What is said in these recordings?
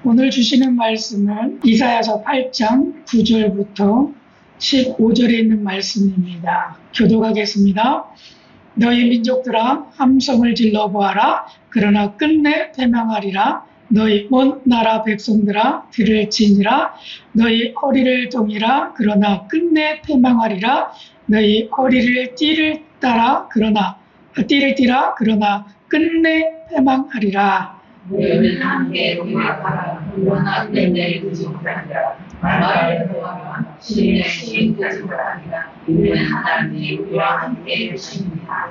오늘 주시는 말씀은 이사야서 8장 9절부터 15절에 있는 말씀입니다. 교독하겠습니다. 너희 민족들아 함성을 질러보아라. 그러나 끝내 패망하리라. 너희 온 나라 백성들아 들을지니라. 너희 허리를 동이라. 그러나 끝내 패망하리라. 너희 허리를 띠를 띠라. 그러나 끝내 패망하리라. 너희는 함께 동행하라. 그러나 끝내 그지 못하리라. 말을 보아라. 신의 신 그지 못하리라. 우리는 하나님이 우리와 함께 계십니다.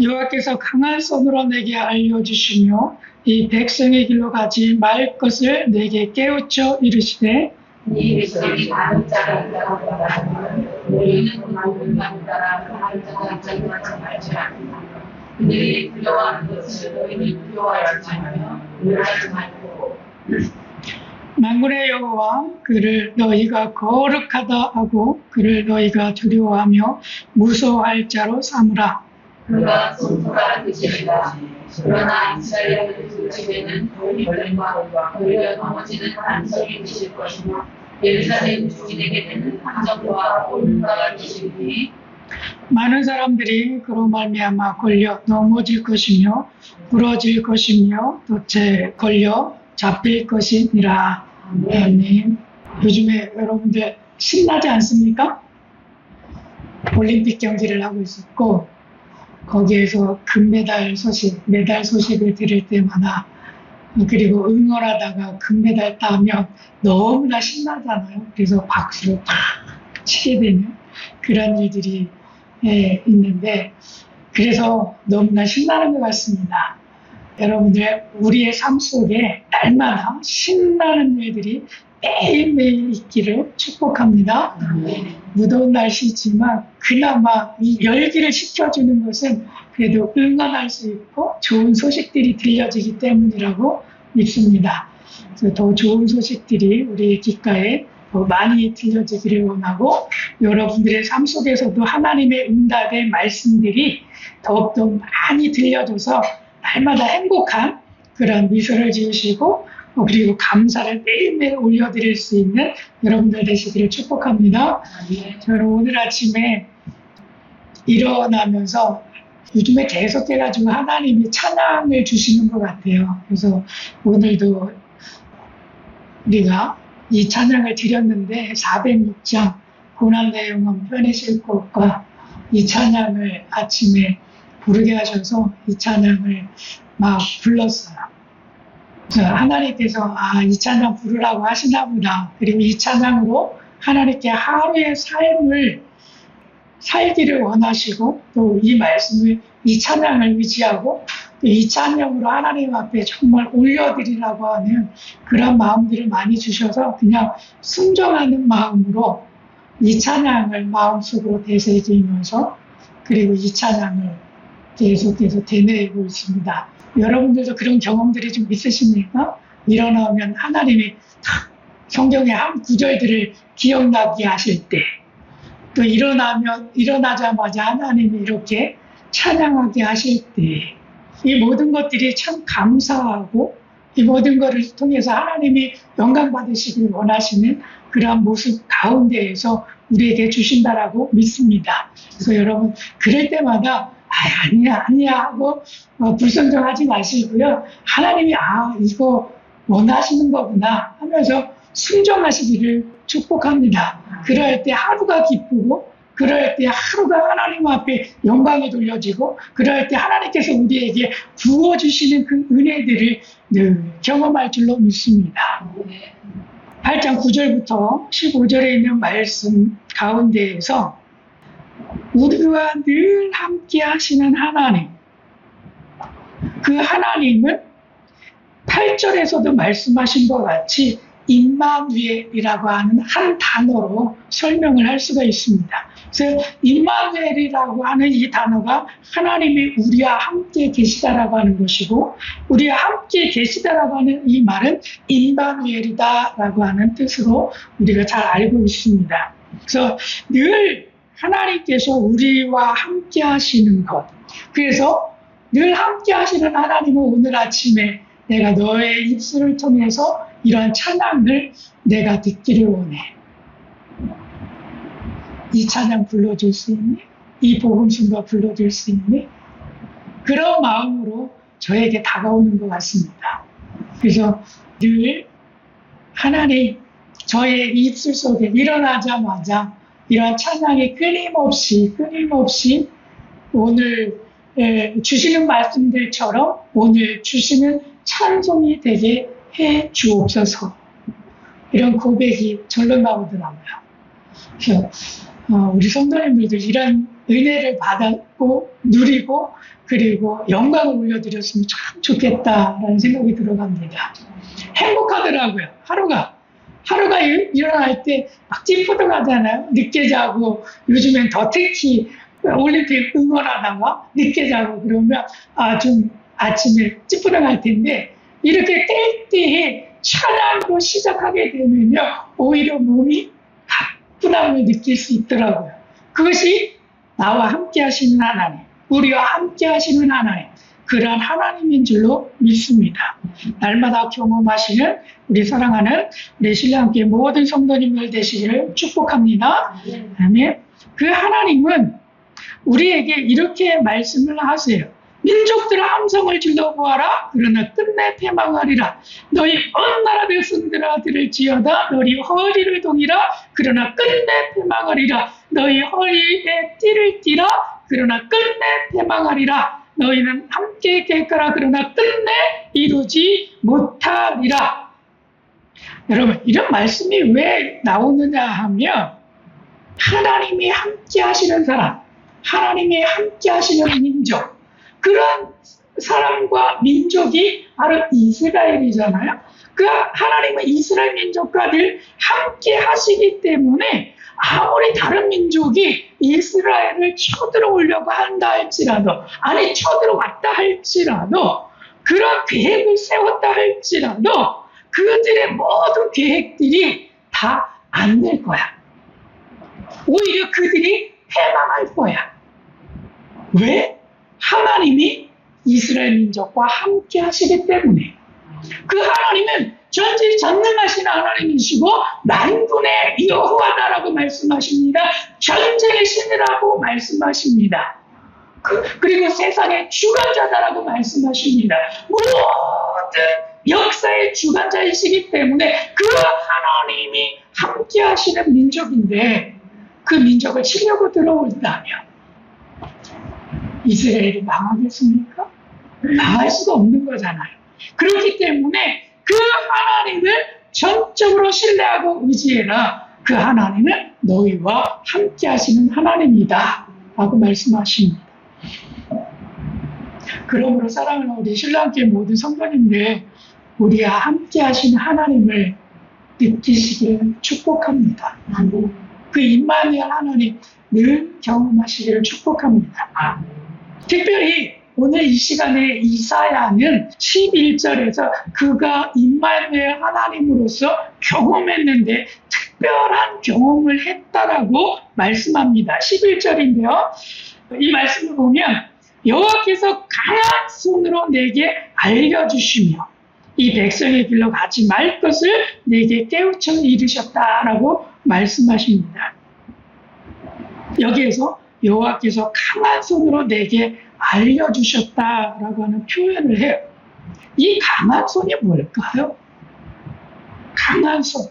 여호와께서 강한 손으로 내게 알려주시며 이 백성의 길로 가지 말 것을 내게 깨우쳐 이르시되 이 백성이 다른 자가 있다고 말하면 우리는 그 모든 따라 다른 자가 있다고 말하지 않는다. 그들이 두려워하는 것을 너희는 두려워하지 말며 놀라지 말고 만군의 여호와 그를 너희가 거룩하다 하고 그를 너희가 두려워하며 무서워할 자로 삼으라. 그가 성소가 되시리라. 그러나 이스라엘의 그 집에는 돌림과 걸려 넘어지는 반석이 되실 것이고 예루살렘 주민에게는 함정과 홀무가 되시리니 많은 사람들이 그로 말미암아 걸려 넘어질 것이며 부러질 것이며 도체 걸려 잡힐 것이니라. 아멘. 요즘에 여러분들 신나지 않습니까? 올림픽 경기를 하고 있었고 거기에서 금메달 소식, 메달 소식을 들을 때마다 그리고 응원하다가 금메달 따면 너무나 신나잖아요. 그래서 박수를 팍 치게 되는 그런 일들이 있는데 그래서 너무나 신나는 것 같습니다. 여러분들 우리의 삶 속에 날마다 신나는 일들이 매일매일 있기를 축복합니다. 무더운 날씨지만 그나마 이 열기를 식혀주는 것은 그래도 응원할 수 있고 좋은 소식들이 들려지기 때문이라고 믿습니다. 그래서 더 좋은 소식들이 우리의 귓가에 더 많이 들려지기를 원하고 여러분들의 삶 속에서도 하나님의 응답의 말씀들이 더욱더 많이 들려줘서 날마다 행복한 그런 미소를 지으시고 그리고 감사를 매일매일 올려드릴 수 있는 여러분들 되시기를 축복합니다. 저는 오늘 아침에 일어나면서 요즘에 계속해가지고 하나님이 찬양을 주시는 것 같아요. 그래서 오늘도 우리가 이 찬양을 드렸는데 406장 고난 내용은 편히실 것과 이 찬양을 아침에 부르게 하셔서 이 찬양을 막 불렀어요. 하나님께서 이 찬양 부르라고 하시나 보다. 그리고 이 찬양으로 하나님께 하루의 삶을 살기를 원하시고 또 이 말씀을 이 찬양을 의지하고 또 이 찬양으로 하나님 앞에 정말 올려드리라고 하는 그런 마음들을 많이 주셔서 그냥 순종하는 마음으로 이 찬양을 마음속으로 되새기면서 그리고 이 찬양을 계속해서 되뇌이고 있습니다. 여러분들도 그런 경험들이 좀 있으십니까? 일어나면 하나님이 성경의 한 구절들을 기억나게 하실 때, 또 일어나자마자 하나님이 이렇게 찬양하게 하실 때, 이 모든 것들이 참 감사하고 이 모든 것을 통해서 하나님이 영광 받으시길 원하시는 그러한 모습 가운데에서 우리에게 주신다라고 믿습니다. 그래서 여러분 그럴 때마다 아니야 하고 불순종하지 마시고요. 하나님이 이거 원하시는 거구나 하면서 순종하시기를 축복합니다. 그럴 때 하루가 기쁘고 그럴 때 하루가 하나님 앞에 영광이 돌려지고 그럴 때 하나님께서 우리에게 부어주시는 그 은혜들을 늘 경험할 줄로 믿습니다. 8장 9절부터 15절에 있는 말씀 가운데에서 우리와 늘 함께 하시는 하나님, 그 하나님은 8절에서도 말씀하신 것 같이 임마누엘이라고 하는 한 단어로 설명을 할 수가 있습니다. 그래서 임마누엘이라고 하는 이 단어가 하나님이 우리와 함께 계시다라고 하는 것이고 우리와 함께 계시다라고 하는 이 말은 임마누엘이다라고 하는 뜻으로 우리가 잘 알고 있습니다. 그래서 늘 하나님께서 우리와 함께 하시는 것. 그래서 늘 함께 하시는 하나님은 오늘 아침에 내가 너의 입술을 통해서 이러한 찬양을 내가 듣기를 원해. 이 찬양 불러줄 수 있니? 이 복음성가 불러줄 수 있니? 그런 마음으로 저에게 다가오는 것 같습니다. 그래서 늘 하나님, 저의 입술 속에 일어나자마자 이러한 찬양이 끊임없이 오늘 주시는 말씀들처럼 오늘 주시는 찬송이 되게 해 주옵소서. 이런 고백이 절로 나오더라고요. 그래서 우리 성도님들도 이런 은혜를 받았고 누리고 그리고 영광을 올려드렸으면 참 좋겠다라는 생각이 들어갑니다. 행복하더라고요. 하루가 일어날 때 막 찌뿌둥하잖아요. 늦게 자고 요즘엔 더 특히 올림픽 응원하다가 늦게 자고 그러면 좀 아침에 찌뿌둥할 텐데 이렇게 ጤጤ히 찬양으로 시작하게 되면요 오히려 몸이 가뿐함을 느낄 수 있더라고요. 그것이 나와 함께 하시는 하나님, 우리와 함께 하시는 하나님, 그러한 하나님인 줄로 믿습니다. 날마다 경험하시는 우리 사랑하는 우리 신랑교회 모든 성도님들 되시기를 축복합니다. 아멘. 그 하나님은 우리에게 이렇게 말씀을 하세요. 민족들아 함성을 질러 보아라. 그러나 끝내 패망하리라. 너희 온 나라 백성들아 들을지어다. 너희 허리를 동이라. 그러나 끝내 패망하리라. 너희 허리에 띠를 띠라. 그러나 끝내 패망하리라. 너희는 함께 깰까라. 그러나 끝내 이루지 못하리라. 여러분, 이런 말씀이 왜 나오느냐 하면 하나님이 함께 하시는 사람, 하나님이 함께 하시는 민족, 그런 사람과 민족이 바로 이스라엘이잖아요. 그 하나님은 이스라엘 민족과 늘 함께 하시기 때문에 아무리 다른 민족이 이스라엘을 쳐들어오려고 한다 할지라도, 아니 쳐들어왔다 할지라도, 그런 계획을 세웠다 할지라도 그들의 모든 계획들이 다 안 될 거야. 오히려 그들이 패망할 거야. 왜? 하나님이 이스라엘 민족과 함께 하시기 때문에. 그 하나님은 전지전능하신 하나님이시고 만군의 여호와다라고 말씀하십니다. 전쟁의 신이라고 말씀하십니다. 그리고 세상의 주관자다라고 말씀하십니다. 모든 역사의 주관자이시기 때문에 그 하나님이 함께 하시는 민족인데 그 민족을 치려고 들어온다면 이스라엘이 망하겠습니까? 망할 수가 없는 거잖아요. 그렇기 때문에 그 하나님을 전적으로 신뢰하고 의지해라. 그 하나님은 너희와 함께 하시는 하나님이다 라고 말씀하십니다. 그러므로 사랑하는 우리 신랑교회 모든 성도님들, 우리와 함께 하시는 하나님을 느끼시기를 축복합니다. 그 임마누엘 하나님 늘 경험하시기를 축복합니다. 특별히 오늘 이 시간에 이사야는 11절에서 그가 임마누엘 하나님으로서 경험했는데 특별한 경험을 했다라고 말씀합니다. 11절인데요. 이 말씀을 보면 여호와께서 강한 손으로 내게 알려주시며 이 백성의 길로 가지 말 것을 내게 깨우쳐 이르셨다라고 말씀하십니다. 여기에서 여호와께서 강한 손으로 내게 알려주셨다라고 하는 표현을 해요. 이 강한 손이 뭘까요? 강한 손.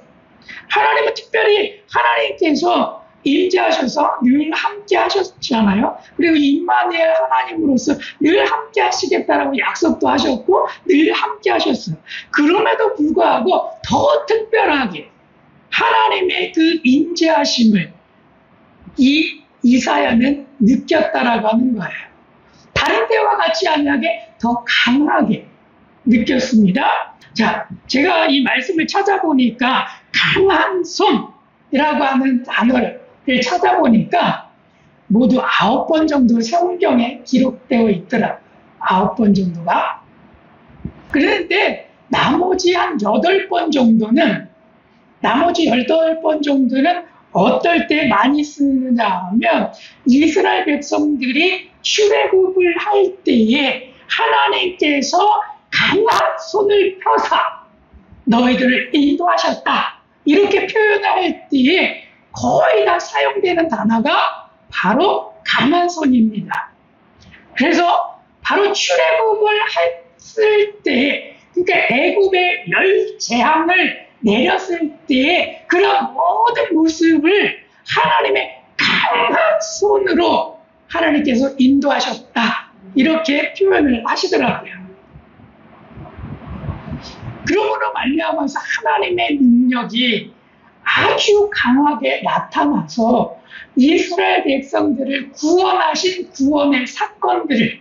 하나님은 특별히 하나님께서 임재하셔서 늘 함께 하셨잖아요. 그리고 임마누엘 하나님으로서 늘 함께 하시겠다라고 약속도 하셨고 늘 함께 하셨어요. 그럼에도 불구하고 더 특별하게 하나님의 그 임재하심을 이 이사야는 느꼈다라고 하는 거예요. 다른 때와 같이 아니하게 더 강하게 느꼈습니다. 자, 제가 이 말씀을 찾아보니까 강한 손이라고 하는 단어를 찾아보니까 모두 9번 정도 성경에 기록되어 있더라고요. 9번 정도가. 그런데 나머지 한 8번 정도는 어떨 때 많이 쓰느냐 하면 이스라엘 백성들이 출애굽을 할 때에 하나님께서 강한 손을 펴사 너희들을 인도하셨다. 이렇게 표현할 때에 거의 다 사용되는 단어가 바로 강한 손입니다. 그래서 바로 출애굽을 했을 때, 그러니까 애굽의 열 재앙을 내렸을 때 그런 모든 모습을 하나님의 강한 손으로 하나님께서 인도하셨다. 이렇게 표현을 하시더라고요. 그러므로 말미암아서 하나님의 능력이 아주 강하게 나타나서 이스라엘 백성들을 구원하신 구원의 사건들을,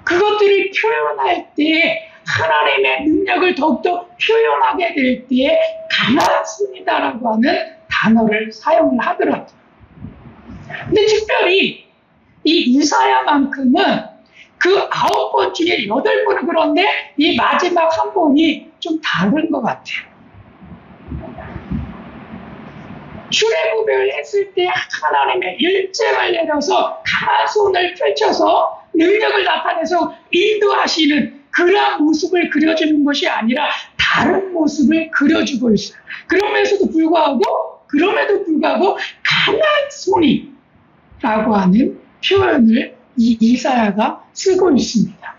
그것들을 표현할 때 하나님의 능력을 더욱더 표현하게 될 때에 강한 손이다라고 하는 단어를 사용을 하더라고요. 근데 특별히 이 이사야만큼은 그 9번 중에 8번은 그런데 이 마지막 한 번이 좀 다른 것 같아요. 출애굽을 했을 때 하나님의 일쟁을 내려서 강한 손을 펼쳐서 능력을 나타내서 인도하시는 그러한 모습을 그려주는 것이 아니라 다른 모습을 그려주고 있어요. 그럼에도 불구하고 강한 손이라고 하는 표현을 이 이사야가 쓰고 있습니다.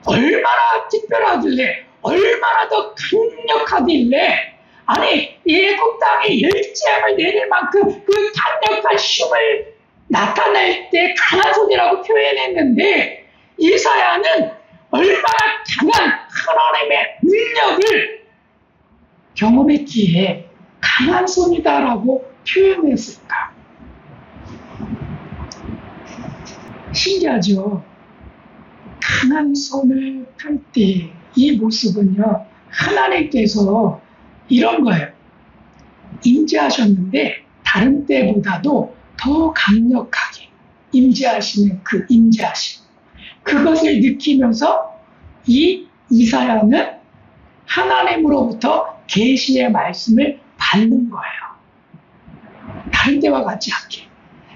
얼마나 특별하길래, 얼마나 더 강력하길래, 아니 애굽 땅에 열재앙을 내릴 만큼 그 강력한 힘을 나타낼 때 강한 손이라고 표현했는데, 이사야는 얼마나 강한 하나님의 능력을 경험했기에 강한 손이다라고 표현했을까? 신기하죠? 강한 손을 펼 때 이 모습은요, 하나님께서 이런 거예요. 임재하셨는데 다른 때보다도 더 강력하게 임재하시는 그 임재하심, 그것을 느끼면서 이 이사야는 하나님으로부터 계시의 말씀을 받는 거예요. 다른 때와 같지 않게.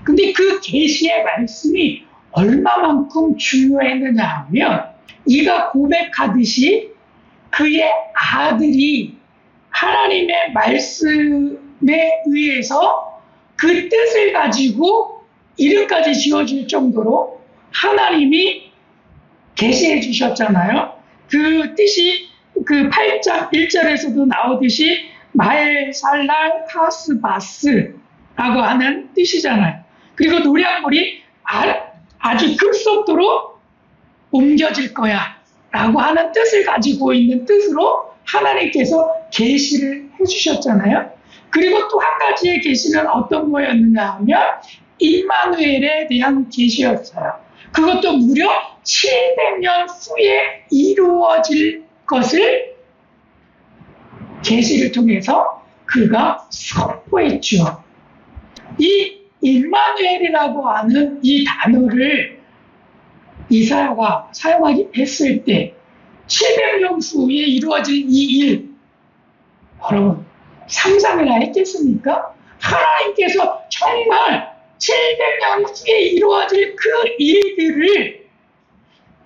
근데 그 계시의 말씀이 얼마만큼 중요했느냐 하면, 이가 고백하듯이 그의 아들이 하나님의 말씀에 의해서 그 뜻을 가지고 이름까지 지어줄 정도로 하나님이 계시해 주셨잖아요. 그 뜻이 그 8장 1절에서도 나오듯이 마엘살랄 하스바스라고 하는 뜻이잖아요. 그리고 노량물이 아주 급속도로 옮겨질 거야 라고 하는 뜻을 가지고 있는 뜻으로 하나님께서 계시를 해주셨잖아요. 그리고 또 한 가지의 계시는 어떤 거였느냐 하면 임마누엘에 대한 계시였어요. 그것도 무려 700년 후에 이루어질 것을 계시를 통해서 그가 선포했죠. 이 임마누엘이라고 하는 이 단어를 이사야가 사용하기 했을 때 700년 후에 이루어질 이 일, 여러분 상상이나 했겠습니까? 하나님께서 정말 700년 후에 이루어질 그 일들을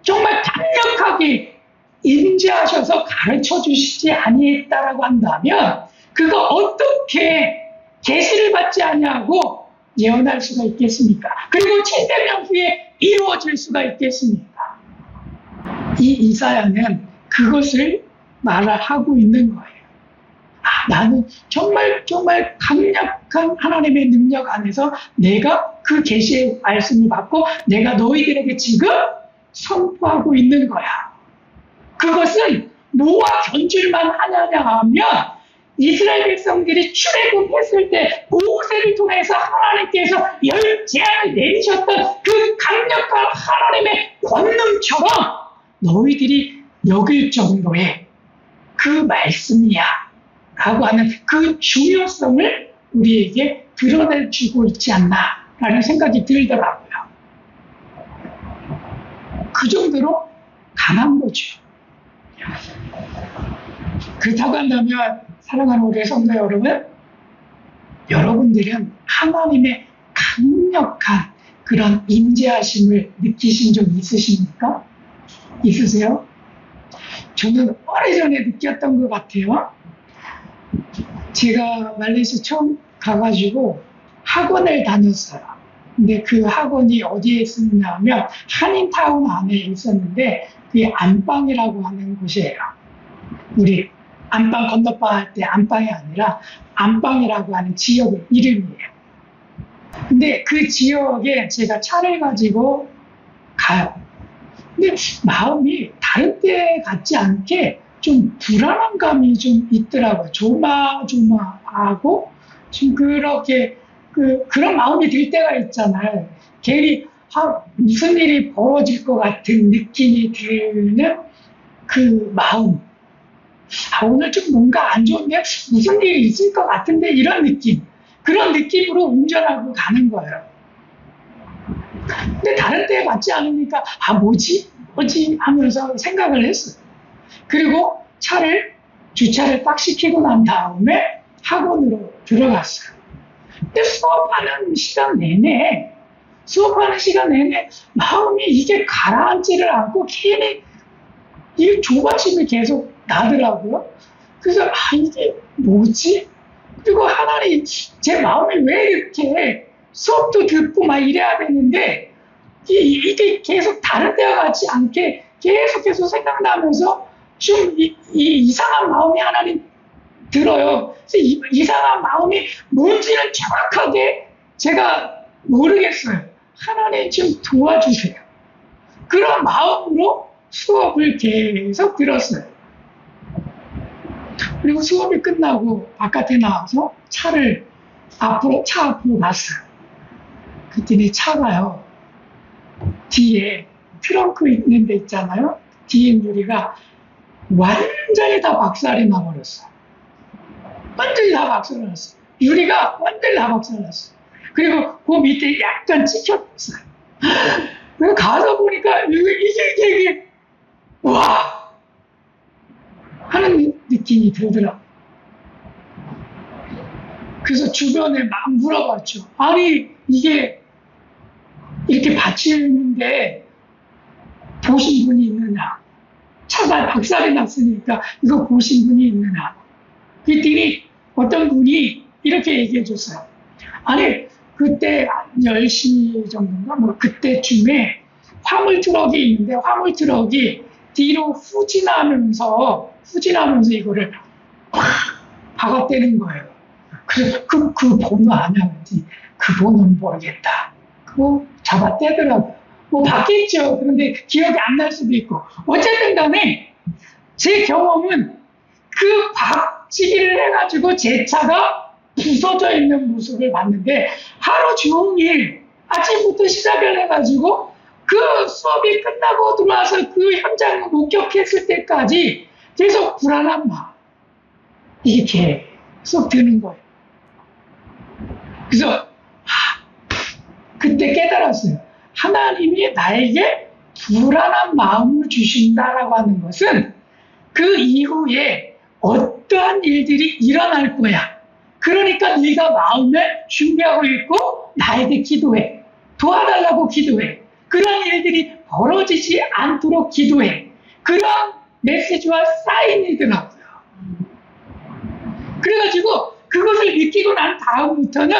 정말 강력하게 임재하셔서 가르쳐 주시지 아니했다라고 한다면 그가 어떻게 계시를 받지 아니하고 예언할 수가 있겠습니까? 그리고 700년 후에 이루어질 수가 있겠습니까? 이 이사야는 그것을 말하고 있는 거예요. 나는 정말 강력한 하나님의 능력 안에서 내가 그 계시의 말씀을 받고 내가 너희들에게 지금 선포하고 있는 거야. 그것은 뭐와 견줄만 하느냐 하면 이스라엘 백성들이 출애굽했을 때 모세를 통해서 하나님께서 열 재앙을 내리셨던 그 강력한 하나님의 권능처럼 너희들이 여길 정도의 그 말씀이야 라고 하는 그 중요성을 우리에게 드러내주고 있지 않나 라는 생각이 들더라고요. 그 정도로 강한 거죠. 그렇다고 한다면 사랑하는 우리 성도 여러분, 여러분들은 하나님의 강력한 그런 임재하심을 느끼신 적 있으십니까? 있으세요? 저는 오래전에 느꼈던 것 같아요. 제가 말레이시아 처음 가가지고 학원을 다녔어요. 근데 그 학원이 어디에 있었냐면 한인타운 안에 있었는데 그게 안방이라고 하는 곳이에요. 우리 안방 건너방 할 때 안방이 아니라 안방이라고 하는 지역의 이름이에요. 근데 그 지역에 제가 차를 가지고 가요. 근데 마음이 다른 때 같지 않게 좀 불안한 감이 좀 있더라고요. 조마조마하고 좀 그렇게 그런 마음이 들 때가 있잖아요. 괜히 무슨 일이 벌어질 것 같은 느낌이 드는 그 마음. 오늘 좀 뭔가 안 좋은데 무슨 일이 있을 것 같은데 이런 느낌. 그런 느낌으로 운전하고 가는 거예요. 근데 다른 때에 맞지 않으니까 뭐지 하면서 생각을 했어요. 그리고 주차를 딱 시키고 난 다음에 학원으로 들어갔어요. 근데 수업하는 시간 내내 마음이 이게 가라앉지를 않고 괜히 이 조바심이 계속 나더라고요. 그래서 이게 뭐지? 그리고 하나님 제 마음이 왜 이렇게 수업도 듣고 막 이래야 되는데 이게 계속 다른 데와 같지 않게 계속 생각나면서 좀 이상한 마음이 하나님 들어요. 그래서 이상한 마음이 뭔지는 정확하게 제가 모르겠어요. 하나님 좀 도와주세요. 그런 마음으로 수업을 계속 들었어요. 그리고 수업이 끝나고 바깥에 나와서 차 앞으로 갔어요. 그랬더니 차가요. 뒤에 트렁크 있는 데 있잖아요. 뒤에 유리가 완전히 다 박살이 나버렸어요. 완전히 다 박살났어요. 유리가 완전히 다 박살났어요. 그리고 그 밑에 약간 찍혔어요. 그래서 가서 보니까 이게 와 하는 느낌이 들더라고요. 그래서 주변에 막 물어봤죠. 아니 이게 이렇게 받치는데 보신 분이 있느냐? 차가 박살이 났으니까 이거 보신 분이 있느냐? 그랬더니 어떤 분이 이렇게 얘기해 줬어요. 아니 그때 10시 정도인가 뭐 그때쯤에 화물 트럭이 있는데 화물 트럭이 뒤로 후진하면서 이거를 확 박아대는 거예요. 그래서 그 번호 아냐? 그 번호는 모르겠다. 그거 잡아떼더라고요. 뭐 바뀌었죠. 그런데 기억이 안 날 수도 있고. 어쨌든 간에 제 경험은 그 박치기를 해가지고 제 차가 부서져 있는 모습을 봤는데 하루 종일 아침부터 시작을 해가지고 그 수업이 끝나고 들어와서 그 현장을 목격했을 때까지 계속 불안한 마음 이게 계속 드는 거예요. 그래서 그때 깨달았어요. 하나님이 나에게 불안한 마음을 주신다라고 하는 것은 그 이후에 어떠한 일들이 일어날 거야. 그러니까 네가 마음에 준비하고 있고 나에게 기도해. 도와달라고 기도해. 그런 일들이 벌어지지 않도록 기도해. 그런 메시지와 사인이더라고요. 그래가지고 그것을 느끼고 난 다음부터는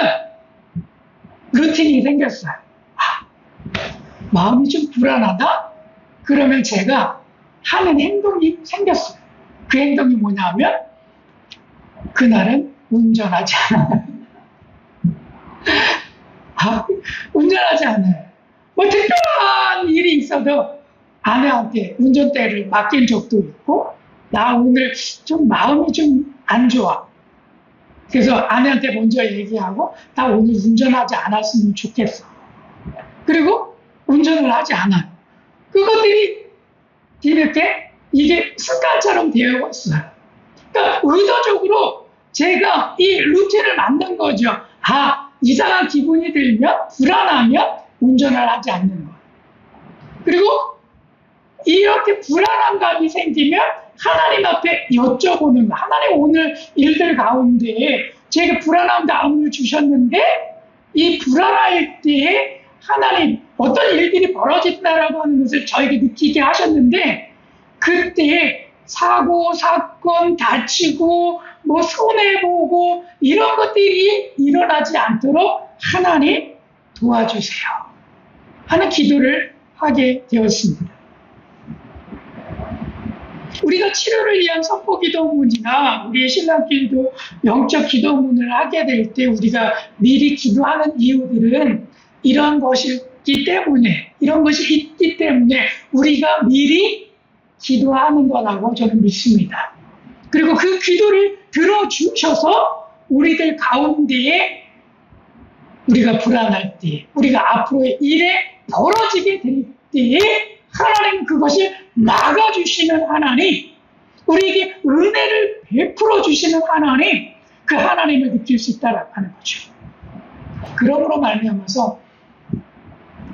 루틴이 생겼어요. 마음이 좀 불안하다? 그러면 제가 하는 행동이 생겼어요. 그 행동이 뭐냐면 그날은 운전하지 않아요. 운전하지 않아요. 뭐 특별한 일이 있어도 아내한테 운전대를 맡긴 적도 있고 나 오늘 좀 마음이 좀 안 좋아. 그래서 아내한테 먼저 얘기하고 나 오늘 운전하지 않았으면 좋겠어. 그리고 운전을 하지 않아요. 그것들이 이렇게 이게 습관처럼 되어 있어요. 그러니까 의도적으로 제가 이 루틴을 만든 거죠. 이상한 기분이 들면 불안하면 운전을 하지 않는 거. 그리고 이렇게 불안한 감이 생기면 하나님 앞에 여쭤보는 거. 하나님 오늘 일들 가운데 제가 불안한 마음을 주셨는데 이 불안할 때에 하나님 어떤 일들이 벌어진다라고 하는 것을 저에게 느끼게 하셨는데 그때에 사고, 사건, 다치고, 뭐 손해보고 이런 것들이 일어나지 않도록 하나님 도와주세요 하는 기도를 하게 되었습니다. 우리가 치료를 위한 선포기도문이나 우리의 신앙기도 영적 기도문을 하게 될 때 우리가 미리 기도하는 이유들은 이런 것이 있기 때문에 우리가 미리 기도하는 거라고 저는 믿습니다. 그리고 그 기도를 들어주셔서 우리들 가운데에 우리가 불안할 때, 우리가 앞으로의 일에 벌어지게 될 때에 하나님 그것을 막아주시는 하나님, 우리에게 은혜를 베풀어 주시는 하나님, 그 하나님을 느낄 수 있다라고 하는 거죠. 그러므로 말미암아서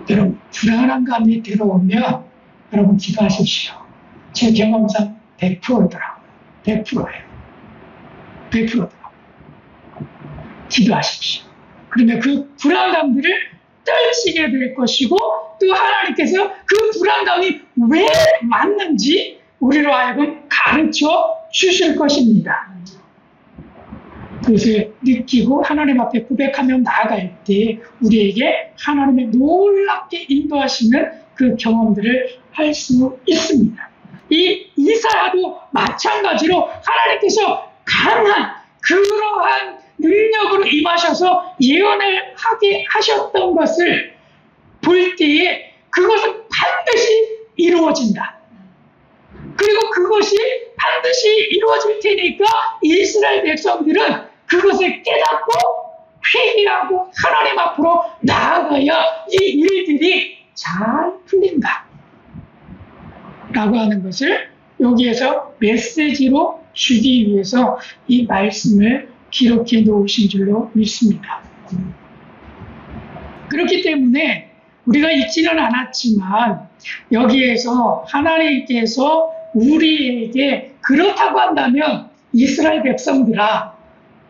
여러분 불안한 감이 들어오면 여러분 기도하십시오. 제 경험상 100%더라고요. 100%예요. 100%더라고요. 기도하십시오. 그러면 그 불안감들을 떨치게 될 것이고 또 하나님께서 그 불안감이 왜 맞는지 우리로 하여금 가르쳐 주실 것입니다. 그것을 느끼고 하나님 앞에 고백하며 나아갈 때 우리에게 하나님의 놀랍게 인도하시는 그 경험들을 할 수 있습니다. 이 이사야도 마찬가지로 하나님께서 강한 그러한 능력으로 임하셔서 예언을 하게 하셨던 것을 볼 때에 그것은 반드시 이루어진다. 그리고 그것이 반드시 이루어질 테니까 이스라엘 백성들은 그것을 깨닫고 회개하고 하나님 앞으로 나아가야 이 일들이 잘 풀린다. 라고 하는 것을 여기에서 메시지로 주기 위해서 이 말씀을 기록해 놓으신 줄로 믿습니다. 그렇기 때문에 우리가 읽지는 않았지만 여기에서 하나님께서 우리에게 그렇다고 한다면 이스라엘 백성들아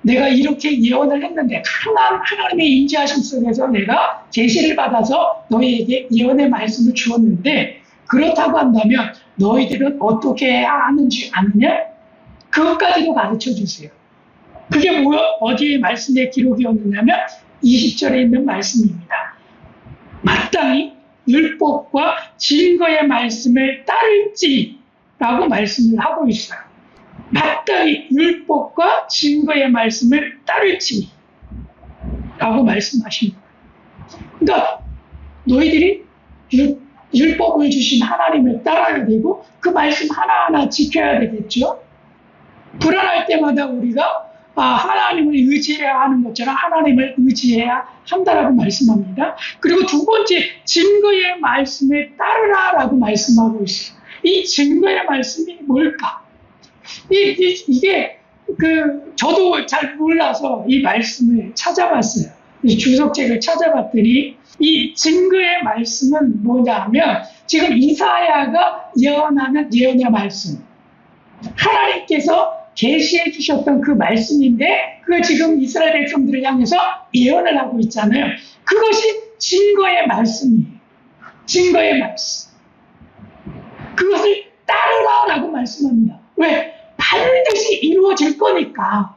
내가 이렇게 예언을 했는데 하나님의 인지하심 속에서 내가 계시를 받아서 너희에게 예언의 말씀을 주었는데 그렇다고 한다면 너희들은 어떻게 해야 하는지 아느냐? 그것까지도 가르쳐 주세요. 그게 어디에 말씀에 기록이었느냐면 20절에 있는 말씀입니다. 마땅히 율법과 증거의 말씀을 따를지라고 말씀을 하고 있어요. 마땅히 율법과 증거의 말씀을 따를지라고 말씀하십니다. 그러니까 너희들이 율법을 주신 하나님을 따라야 되고 그 말씀 하나하나 지켜야 되겠죠. 불안할 때마다 우리가 하나님을 의지해야 하는 것처럼 하나님을 의지해야 한다라고 말씀합니다. 그리고 두 번째 증거의 말씀을 따르라라고 말씀하고 있어요. 이 증거의 말씀이 뭘까? 이게 저도 잘 몰라서 이 말씀을 찾아봤어요. 이 주석책을 찾아봤더니 이 증거의 말씀은 뭐냐면 지금 이사야가 예언하는 예언의 말씀, 하나님께서 계시해 주셨던 그 말씀인데 그걸 지금 이스라엘 백성들을 향해서 예언을 하고 있잖아요. 그것이 증거의 말씀이에요. 증거의 말씀. 그것을 따르라라고 말씀합니다. 왜? 반드시 이루어질 거니까.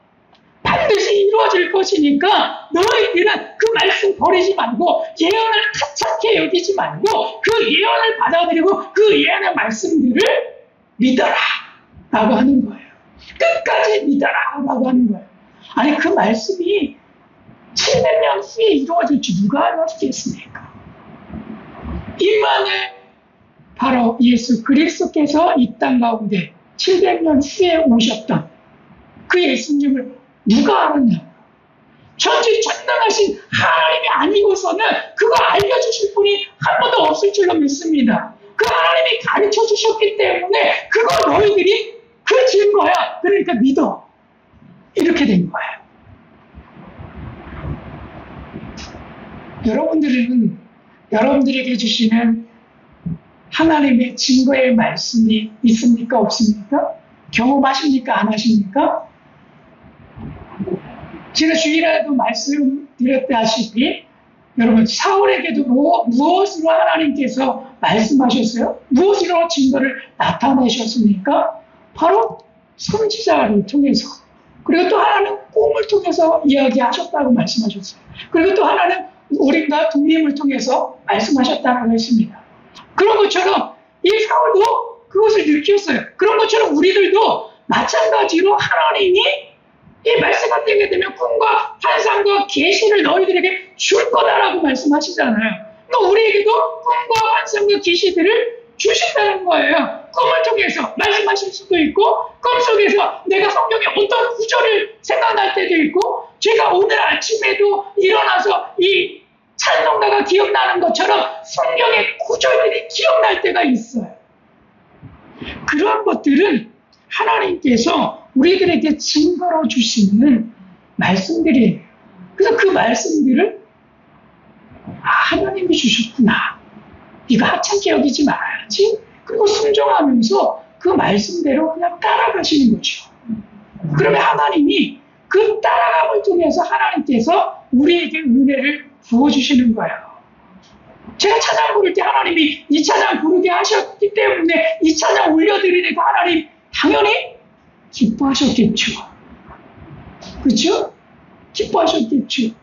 반드시 이루어질 것이니까 너희들은 그 말씀 버리지 말고 예언을 가찮게 여기지 말고 그 예언을 받아들이고 그 예언의 말씀들을 믿어라 라고 하는 거예요. 끝까지 믿어라 라고 하는 거예요. 아니 그 말씀이 700년 후에 이루어질지 누가 알았겠습니까? 임마누엘 바로 예수 그리스도께서 이 땅 가운데 700년 후에 오셨던 그 예수님을 누가 알았냐? 전지전능하신 하나님이 아니고서는 그거 알려주실 분이 한 번도 없을 줄로 믿습니다. 그 하나님이 가르쳐 주셨기 때문에 그거 너희들이 그 증거야. 그러니까 믿어. 이렇게 된 거예요. 여러분들에게 주시는 하나님의 증거의 말씀이 있습니까? 없습니까? 경험하십니까? 안 하십니까? 제가 주일에도 말씀드렸다시피 여러분 사울에게도 무엇으로 하나님께서 말씀하셨어요? 무엇으로 증거를 나타내셨습니까? 바로 선지자를 통해서, 그리고 또 하나는 꿈을 통해서 이야기하셨다고 말씀하셨어요. 그리고 또 하나는 우리가 동림을 통해서 말씀하셨다고 했습니다. 그런 것처럼 이 사울도 그것을 느꼈어요. 그런 것처럼 우리들도 마찬가지로 하나님이 이 말씀을 되게 되면 꿈과 환상과 계시를 너희들에게 줄 거다라고 말씀하시잖아요. 그러니까 우리에게도 꿈과 환상과 계시들을 주신다는 거예요. 꿈을 통해서 말씀하실 수도 있고, 꿈속에서 내가 성경에 어떤 구절을 생각날 때도 있고, 제가 오늘 아침에도 일어나서 이 찬송가가 기억나는 것처럼 성경의 구절들이 기억날 때가 있어요. 그런 것들은 하나님께서 우리들에게 증거로 주시는 말씀들이에요. 그래서 그 말씀들을 하나님이 주셨구나. 이거 하찮게 여기지 말아야지. 그리고 순종하면서 그 말씀대로 그냥 따라가시는 거죠. 그러면 하나님이 그 따라감을 통해서 하나님께서 우리에게 은혜를 부어주시는 거예요. 제가 찬양 부를 때 하나님이 이 찬양 부르게 하셨기 때문에 이 찬양 올려드리니까 하나님 당연히 기뻐하셨겠죠. 그렇죠? 기뻐하셨겠죠.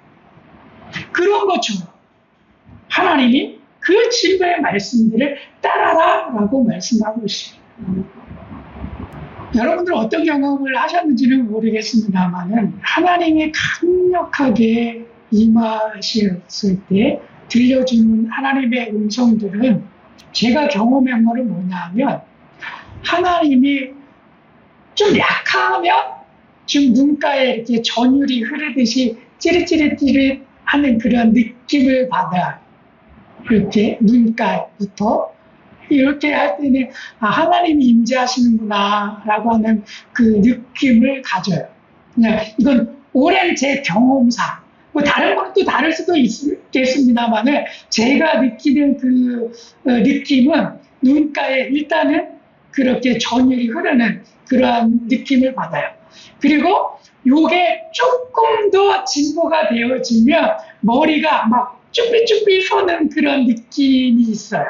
그런 것처럼 하나님이 그 증거의 말씀들을 따라라라고 말씀하고 있습니다. 여러분들 어떤 경험을 하셨는지는 모르겠습니다만은 하나님이 강력하게 임하셨을 때 들려주는 하나님의 음성들은 제가 경험한 것은 뭐냐면 하나님이 좀 약하면 지금 눈가에 이렇게 전율이 흐르듯이 찌릿찌릿찌릿하는 그런 느낌을 받아요. 이렇게 눈가부터 이렇게 할 때는 하나님이 임재하시는구나 라고 하는 그 느낌을 가져요. 그냥 이건 오랜 제 경험상 뭐 다른 것도 다를 수도 있겠습니다만 제가 느끼는 그 느낌은 눈가에 일단은 그렇게 전율이 흐르는 그러한 느낌을 받아요. 그리고 요게 조금 더 진보가 되어지면 머리가 막 쭈삐쭈삐 서는 그런 느낌이 있어요.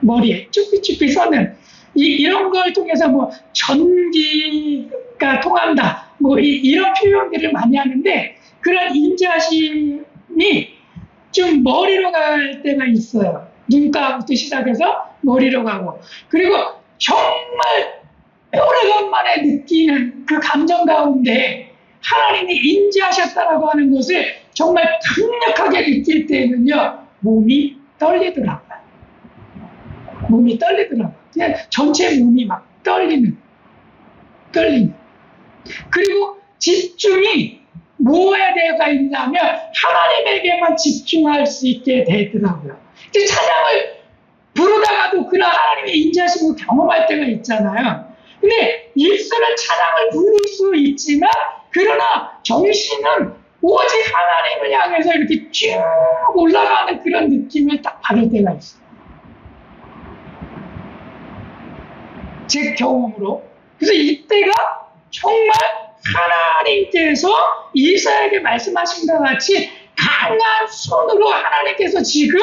머리에 쭈삐쭈삐 서는 이런 걸 통해서 뭐 전기가 통한다 뭐 이런 표현들을 많이 하는데 그런 임재하심이 좀 머리로 갈 때가 있어요. 눈가부터 시작해서 머리로 가고 그리고 정말 오래간만에 느끼는 그 감정 가운데 하나님이 임재하셨다라고 하는 것을 정말 강력하게 느낄 때는요 몸이 떨리더라고요. 몸이 떨리더라고요. 그냥 전체 몸이 막 떨리는. 그리고 집중이 뭐에 대해서 있냐면 하나님에게만 집중할 수 있게 되더라고요. 찬양을 부르다가도 그런 하나님의 임재하심을 경험할 때가 있잖아요. 근데 입술은 찬양을 부를 수 있지만 그러나 정신은 오직 하나님을 향해서 이렇게 쭉 올라가는 그런 느낌을 딱 받을 때가 있어요. 제 경험으로. 그래서 이때가 정말 하나님께서 이사야에게 말씀하신 것 같이 강한 손으로 하나님께서 지금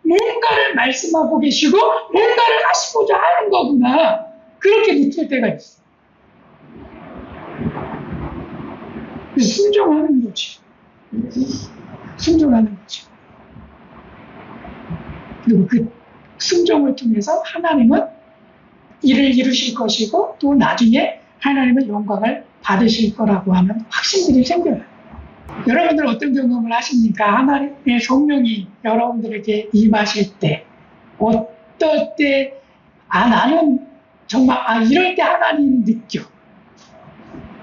뭔가를 말씀하고 계시고 뭔가를 하시고자 하는 거구나. 그렇게 느낄 때가 있어요. 순종하는 거지. 순종하는 거지. 그리고 그 순종을 통해서 하나님은 일을 이루실 것이고 또 나중에 하나님은 영광을 받으실 거라고 하는 확신들이 생겨요. 여러분들 어떤 경험을 하십니까? 하나님의 성령이 여러분들에게 임하실 때 어떨 때 나는 정말 이럴 때 하나님 느껴.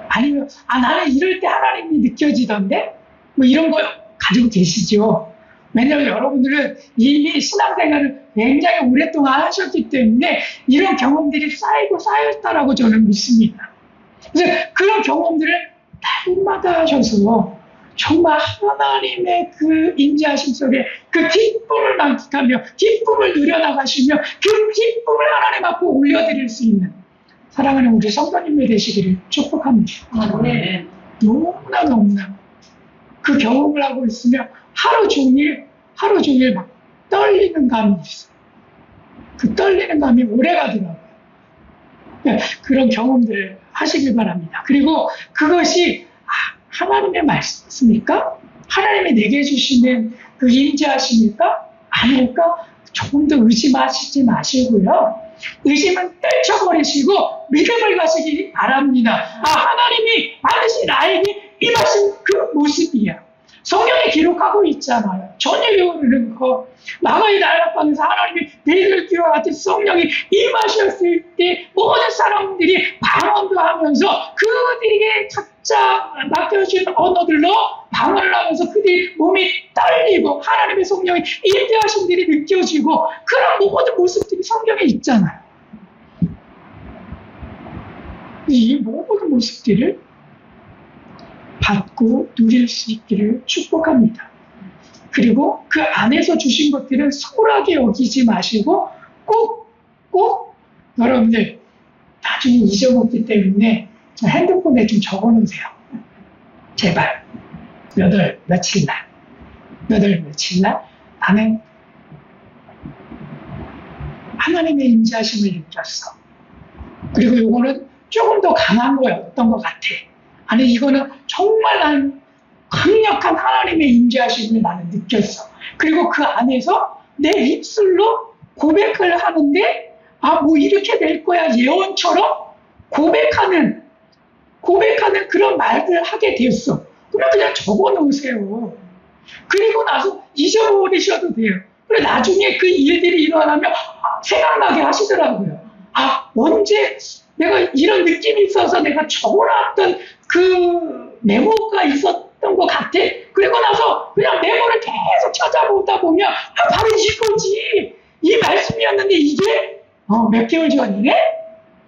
아니면 나는 이럴 때 하나님이 느껴지던데 뭐 이런 거 가지고 계시죠. 왜냐하면 여러분들은 이미 신앙생활을 굉장히 오랫동안 하셨기 때문에 이런 경험들이 쌓였다라고 저는 믿습니다. 그래서 그런 경험들을 날마다 하셔서 정말 하나님의 그 임재하심 속에 그 기쁨을 만끽하며 기쁨을 누려나가시며 그 기쁨을 하나님 앞에 올려드릴 수 있는 사랑하는 우리 성도님들 되시기를 축복합니다. 네. 너무나 그 경험을 하고 있으면 하루 종일 막 떨리는 감이 있어요. 그 떨리는 감이 오래 가더라고요. 그런 경험들 하시길 바랍니다. 그리고 그것이 하나님의 말씀입니까? 하나님이 내게 주시는 그 인자하십니까? 아닐까? 조금 더 의심하시지 마시고요. 의심은 떨쳐버리시고 믿음을 가지기 바랍니다. 하나님이 반드시 나에게 임하신 그 모습이야. 성경에 기록하고 있잖아요. 전율이 오르는 거. 마가의 나락방에서 하나님이 베들기와 같은 성령이 임하셨을 때 모든 사람들이 방언도 하면서 그들에게 각자 맡겨진 언어들로 방언을 하면서 그들이 몸이 떨리고 하나님의 성령이 임재하신 일이 느껴지고 그런 모든 모습들이 성경에 있잖아요. 이 모든 모습들을 받고 누릴 수 있기를 축복합니다. 그리고 그 안에서 주신 것들은 소홀하게 여기지 마시고 꼭 여러분들 나중에 잊어먹기 때문에 핸드폰에 좀 적어놓으세요. 제발 몇 월 며칠 날 나는 하나님의 임재하심을 느꼈어. 그리고 이거는 조금 더 강한 거였던 것 같아. 아니 이거는 정말 난 강력한 하나님의 임재하심을 나는 느꼈어. 그리고 그 안에서 내 입술로 고백을 하는데 뭐 이렇게 될 거야 예언처럼 고백하는 그런 말을 하게 됐어. 그럼 그냥 적어 놓으세요. 그리고 나서 잊어버리셔도 돼요. 그래 나중에 그 일들이 일어나면 생각나게 하시더라고요. 언제 내가 이런 느낌이 있어서 내가 적어놨던 그 메모가 있었던 것 같아. 그리고 나서 그냥 메모를 계속 찾아보다 보면 바로 이거지. 이 말씀이었는데 이게 몇 개월 전이네?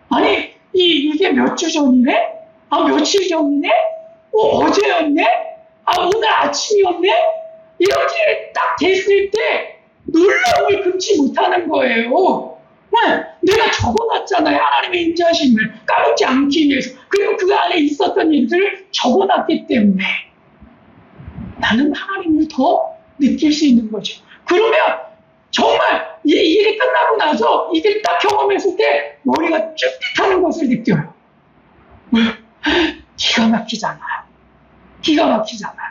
아니 이게 몇 주 전이네? 며칠 전이네? 어제였네? 오늘 아침이었네? 이렇게 딱 됐을 때 놀라움을 금치 못하는 거예요. 내가 적어놨잖아요. 하나님의 인자하심을 까먹지 않기 위해서. 그리고 그 안에 있었던 일들을 적어놨기 때문에 나는 하나님을 더 느낄 수 있는 거죠. 그러면 정말 이 일이 끝나고 나서 이게 딱 경험했을 때 머리가 쭈깃하는 것을 느껴요. 기가 막히잖아요.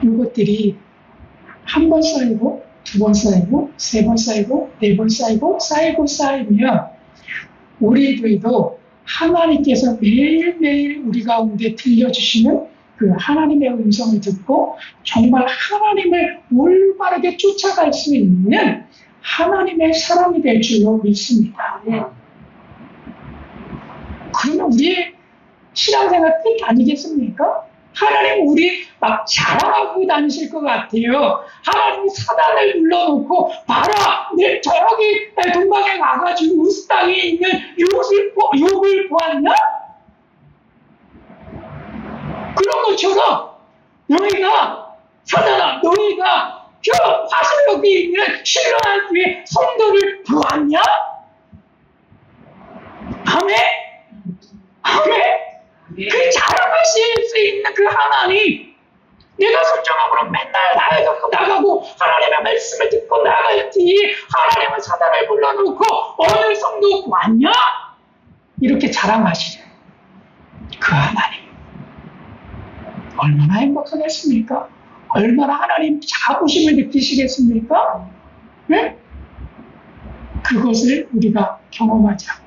이것들이 한 번 쌓이고 두 번 쌓이고 세 번 쌓이고 네 번 쌓이면 우리들도 하나님께서 매일매일 우리 가운데 들려주시는 그 하나님의 음성을 듣고 정말 하나님을 올바르게 쫓아갈 수 있는 하나님의 사람이 될 줄로 믿습니다. 그러면 우리의 신앙생활 끝 아니겠습니까? 하나님 우리 막 자랑하고 다니실 것 같아요. 하나님이 사단을 불러놓고 봐라 내 저기 동방에 가가지고 우스 땅에 있는 욥을 보았냐? 그런 것처럼 사단아 너희가 저 화살역에 있는 신령한 교회 성도를 보았냐? 아멘? 그 자랑하실 수 있는 그 하나님, 내가 순종함으로 맨날 나가고 하나님의 말씀을 듣고 나갈 때 하나님은 사단을 불러놓고 어느 성도 왔냐? 이렇게 자랑하시는 그 하나님 얼마나 행복하겠습니까? 얼마나 하나님 자부심을 느끼시겠습니까? 네? 그것을 우리가 경험하자고요.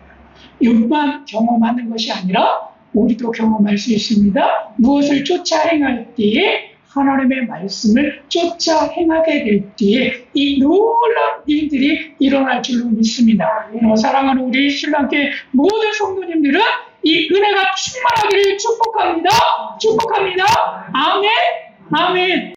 육만 경험하는 것이 아니라 우리도 경험할 수 있습니다. 무엇을 쫓아 행할 때에 하나님의 말씀을 쫓아 행하게 될 때에 이 놀라운 일들이 일어날 줄로 믿습니다. 사랑하는 우리 신랑교회 모든 성도님들은 이 은혜가 충만하기를 축복합니다. 아멘.